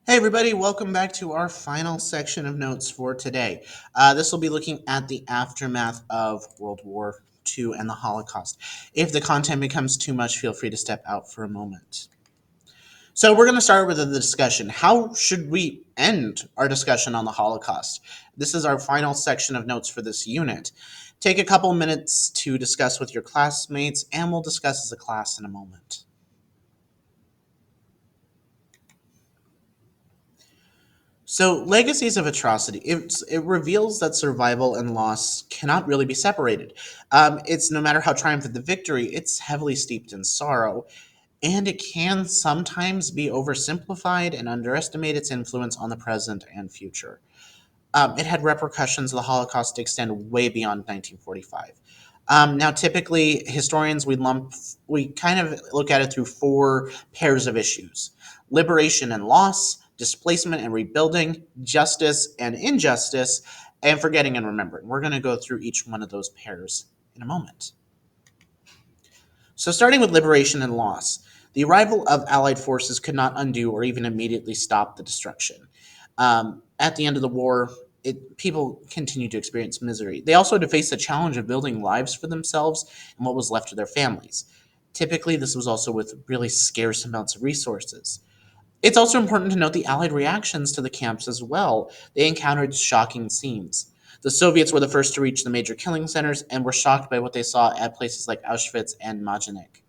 Hey everybody, welcome back to our final section of notes for today. This will be looking at the aftermath of World War II and the Holocaust. If the content becomes too much, feel free to step out for a moment. So we're going to start with the discussion. How should we end our discussion on the Holocaust? This is our final section of notes for this unit. Take a couple minutes to discuss with your classmates, and we'll discuss as a class in a moment. So, legacies of atrocity. It reveals that survival and loss cannot really be separated. It's no matter how triumphant the victory, it's heavily steeped in sorrow, and it can sometimes be oversimplified and underestimate its influence on the present and future. It had repercussions of the Holocaust to extend way beyond 1945. Now, typically, historians we kind of look at it through four pairs of issues: liberation and loss, displacement and rebuilding, justice and injustice, and forgetting and remembering. We're going to go through each one of those pairs in a moment. So, starting with liberation and loss, the arrival of Allied forces could not undo or even immediately stop the destruction. At the end of the war, people continued to experience misery. They also had to face the challenge of building lives for themselves and what was left of their families. Typically, this was also with really scarce amounts of resources. It's also important to note the Allied reactions to the camps as well. They encountered shocking scenes. The Soviets were the first to reach the major killing centers and were shocked by what they saw at places like Auschwitz and Majdanek.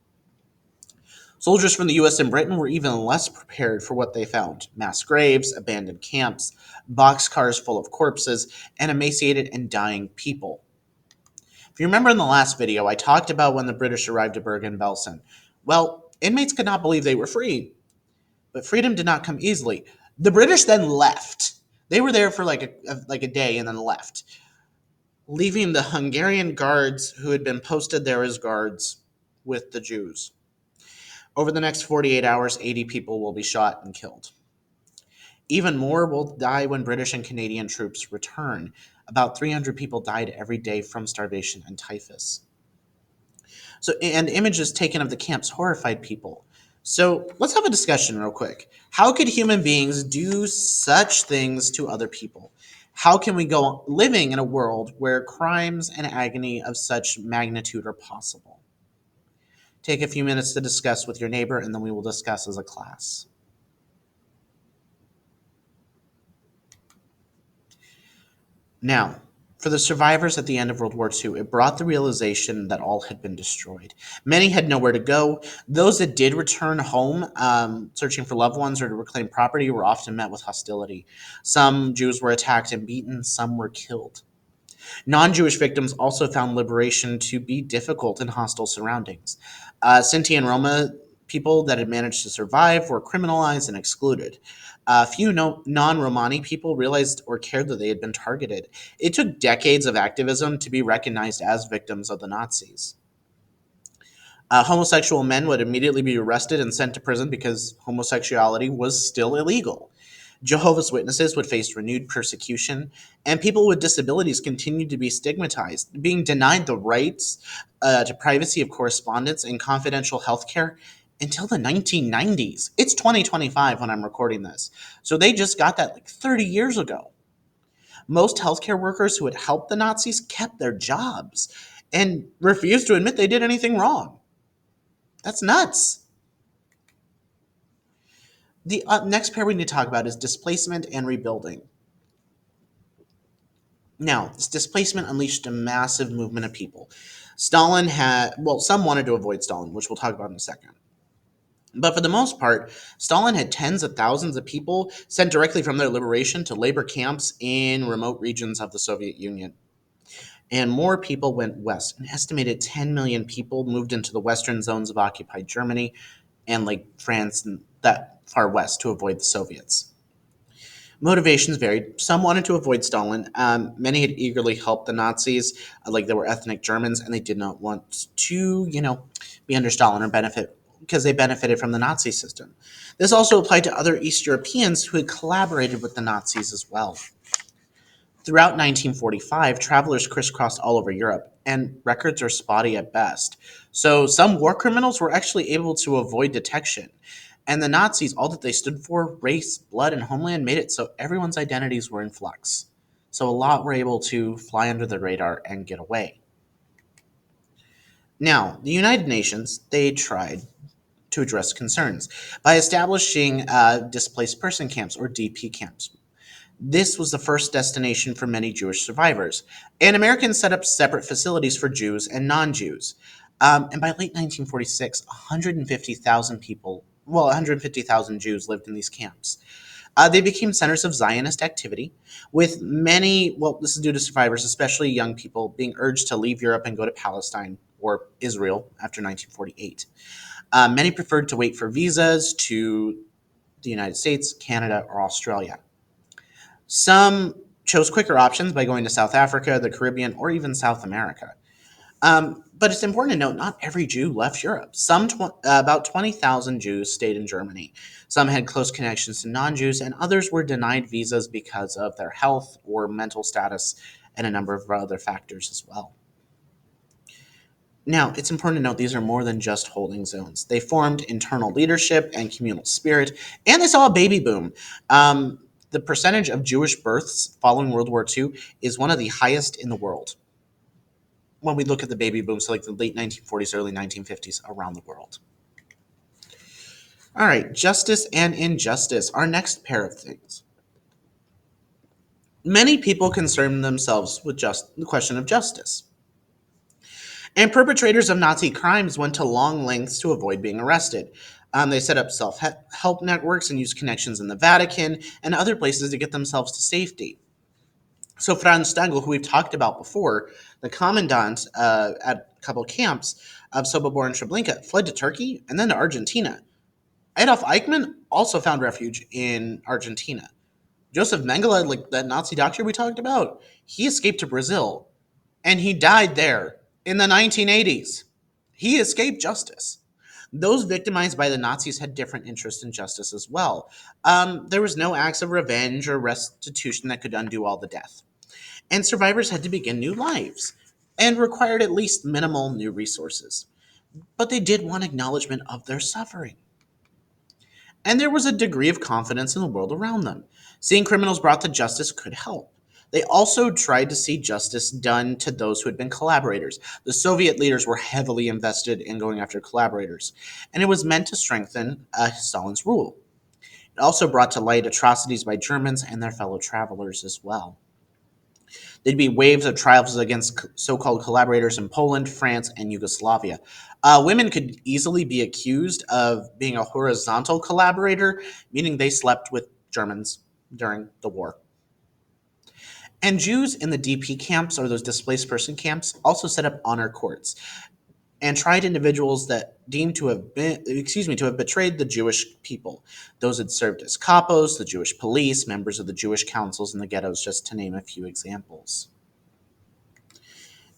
Soldiers from the US and Britain were even less prepared for what they found: mass graves, abandoned camps, boxcars full of corpses, and emaciated and dying people. If you remember in the last video, I talked about when the British arrived at Bergen Belsen. Well, inmates could not believe they were free, but freedom did not come easily. The British then left. They were there for like a day and then left, leaving the Hungarian guards who had been posted there as guards with the Jews. Over the next 48 hours, 80 people will be shot and killed. Even more will die when British and Canadian troops return. About 300 people died every day from starvation and typhus. And images taken of the camps horrified people. So let's have a discussion real quick. How could human beings do such things to other people? How can we go on living in a world where crimes and agony of such magnitude are possible? Take a few minutes to discuss with your neighbor, and then we will discuss as a class. Now, for the survivors at the end of World War II, it brought the realization that all had been destroyed. Many had nowhere to go. Those that did return home, searching for loved ones or to reclaim property, were often met with hostility. Some Jews were attacked and beaten, some were killed. Non-Jewish victims also found liberation to be difficult in hostile surroundings. Sinti and Roma people that had managed to survive were criminalized and excluded. Few non-Romani people realized or cared that they had been targeted. It took decades of activism to be recognized as victims of the Nazis. Homosexual men would immediately be arrested and sent to prison because homosexuality was still illegal. Jehovah's Witnesses would face renewed persecution, and people with disabilities continued to be stigmatized, being denied the rights to privacy of correspondence and confidential health care until the 1990s. It's 2025 when I'm recording this. So they just got that like 30 years ago. Most healthcare workers who had helped the Nazis kept their jobs and refused to admit they did anything wrong. That's nuts. The next pair we need to talk about is displacement and rebuilding. Now, this displacement unleashed a massive movement of people. Some wanted to avoid Stalin, which we'll talk about in a second. But for the most part, Stalin had tens of thousands of people sent directly from their liberation to labor camps in remote regions of the Soviet Union. And more people went west. An estimated 10 million people moved into the western zones of occupied Germany and like France and that far west to avoid the Soviets. Motivations varied. Some wanted to avoid Stalin. Many had eagerly helped the Nazis, like they were ethnic Germans, and they did not want to, be under Stalin or benefit because they benefited from the Nazi system. This also applied to other East Europeans who had collaborated with the Nazis as well. Throughout 1945, travelers crisscrossed all over Europe, and records are spotty at best. So some war criminals were actually able to avoid detection. And the Nazis, all that they stood for, race, blood, and homeland, made it so everyone's identities were in flux. So a lot were able to fly under the radar and get away. Now, the United Nations, they tried to address concerns by establishing displaced person camps, or DP camps. This was the first destination for many Jewish survivors, and Americans set up separate facilities for Jews and non-Jews. And by late 1946, 150,000 people, well, 150,000 Jews lived in these camps. They became centers of Zionist activity, with many, well, this is due to survivors, especially young people, being urged to leave Europe and go to Palestine or Israel after 1948. Many preferred to wait for visas to the United States, Canada, or Australia. Some chose quicker options by going to South Africa, the Caribbean, or even South America. But it's important to note not every Jew left Europe. About 20,000 Jews stayed in Germany. Some had close connections to non Jews, and others were denied visas because of their health or mental status and a number of other factors as well. Now, it's important to note these are more than just holding zones. They formed internal leadership and communal spirit, and they saw a baby boom. The percentage of Jewish births following World War II is one of the highest in the world when we look at the baby boom, so like the late 1940s, early 1950s around the world. All right, justice and injustice, our next pair of things. Many people concern themselves with just the question of justice. And perpetrators of Nazi crimes went to long lengths to avoid being arrested. They set up self-help networks and used connections in the Vatican and other places to get themselves to safety. So Franz Stengel, who we've talked about before, the commandant at a couple camps of Sobibor and Treblinka, fled to Turkey and then to Argentina. Adolf Eichmann also found refuge in Argentina. Joseph Mengele, like that Nazi doctor we talked about, he escaped to Brazil, and he died there in the 1980s. He escaped justice. Those victimized by the Nazis had different interests in justice as well. There was no acts of revenge or restitution that could undo all the death. And survivors had to begin new lives and required at least minimal new resources. But they did want acknowledgement of their suffering. And there was a degree of confidence in the world around them. Seeing criminals brought to justice could help. They also tried to see justice done to those who had been collaborators. The Soviet leaders were heavily invested in going after collaborators, and it was meant to strengthen Stalin's rule. It also brought to light atrocities by Germans and their fellow travelers as well. There'd be waves of trials against so-called collaborators in Poland, France, and Yugoslavia. Women could easily be accused of being a horizontal collaborator, meaning they slept with Germans during the war. And Jews in the DP camps, or those displaced person camps, also set up honor courts and tried individuals that deemed to have betrayed the Jewish people. Those had served as capos, the Jewish police, members of the Jewish councils in the ghettos, just to name a few examples.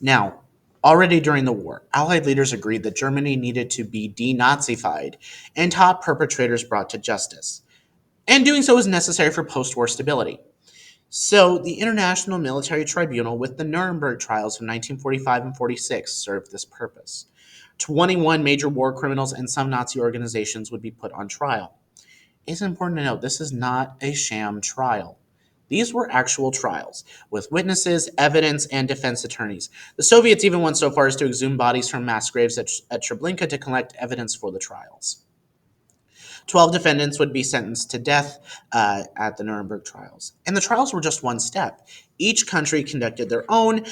Now, already during the war, Allied leaders agreed that Germany needed to be denazified and top perpetrators brought to justice. And doing so was necessary for post-war stability. So, the International Military Tribunal with the Nuremberg Trials of 1945 and 46 served this purpose. 21 major war criminals and some Nazi organizations would be put on trial. It's important to note this is not a sham trial. These were actual trials, with witnesses, evidence, and defense attorneys. The Soviets even went so far as to exhume bodies from mass graves at Treblinka to collect evidence for the trials. 12 defendants would be sentenced to death at the Nuremberg trials. And the trials were just one step. Each country conducted their own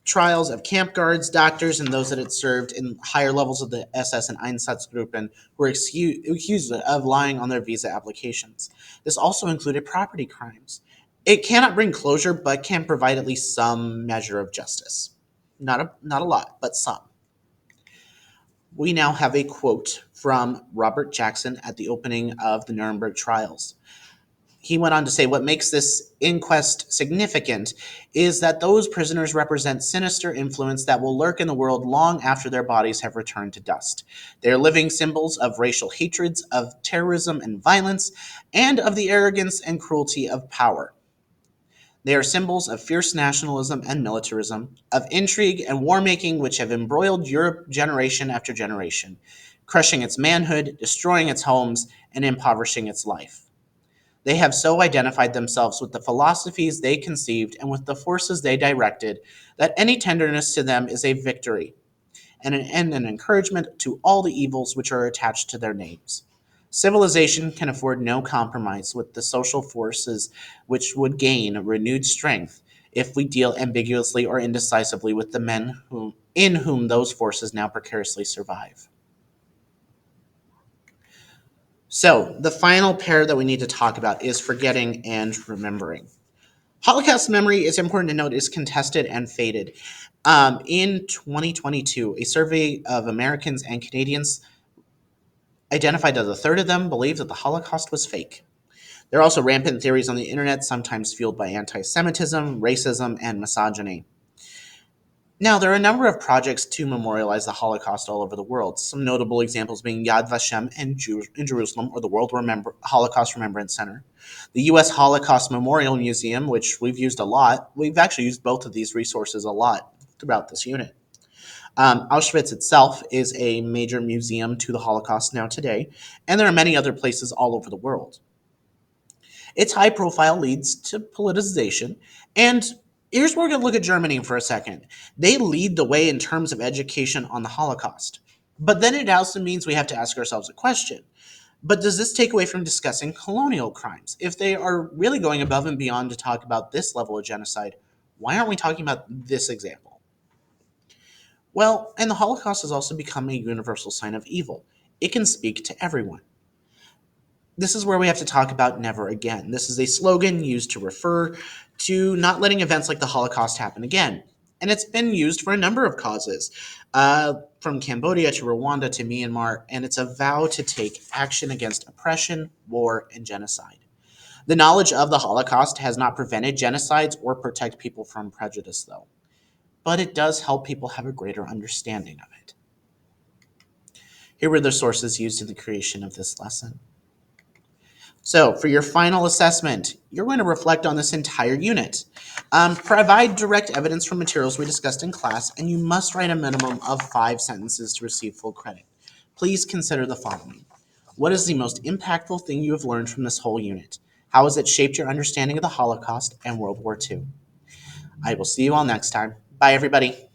trials of camp guards, doctors, and those that had served in higher levels of the SS and Einsatzgruppen who were accused of lying on their visa applications. This also included property crimes. It cannot bring closure, but can provide at least some measure of justice. Not a lot, but some. We now have a quote from Robert Jackson at the opening of the Nuremberg trials. He went on to say, what makes this inquest significant is that those prisoners represent sinister influence that will lurk in the world long after their bodies have returned to dust. They are living symbols of racial hatreds, of terrorism and violence, and of the arrogance and cruelty of power. They are symbols of fierce nationalism and militarism, of intrigue and war-making which have embroiled Europe generation after generation. crushing its manhood, destroying its homes, and impoverishing its life. They have so identified themselves with the philosophies they conceived and with the forces they directed that any tenderness to them is a victory and an encouragement to all the evils which are attached to their names. Civilization can afford no compromise with the social forces which would gain renewed strength if we deal ambiguously or indecisively with the men in whom those forces now precariously survive. So, the final pair that we need to talk about is forgetting and remembering. Holocaust memory, it's important to note, is contested and faded. In 2022, a survey of Americans and Canadians identified that a third of them believed that the Holocaust was fake. There are also rampant theories on the internet, sometimes fueled by anti Semitism, racism, and misogyny. Now, there are a number of projects to memorialize the Holocaust all over the world, some notable examples being Yad Vashem in Jerusalem, or the Holocaust Remembrance Center. The U.S. Holocaust Memorial Museum, which we've used a lot. We've actually used both of these resources a lot throughout this unit. Auschwitz itself is a major museum to the Holocaust now today, and there are many other places all over the world. Its high profile leads to politicization, and here's where we're going to look at Germany for a second. They lead the way in terms of education on the Holocaust. But then it also means we have to ask ourselves a question. But does this take away from discussing colonial crimes? If they are really going above and beyond to talk about this level of genocide, why aren't we talking about this example? Well, and the Holocaust has also become a universal sign of evil. It can speak to everyone. This is where we have to talk about never again. This is a slogan used to refer to not letting events like the Holocaust happen again. And it's been used for a number of causes, from Cambodia to Rwanda to Myanmar, and it's a vow to take action against oppression, war, and genocide. The knowledge of the Holocaust has not prevented genocides or protect people from prejudice, though. But it does help people have a greater understanding of it. Here were the sources used in the creation of this lesson. So, for your final assessment, you're going to reflect on this entire unit. Provide direct evidence from materials we discussed in class, and you must write a minimum of 5 sentences to receive full credit. Please consider the following. What is the most impactful thing you have learned from this whole unit? How has it shaped your understanding of the Holocaust and World War II? I will see you all next time. Bye, everybody.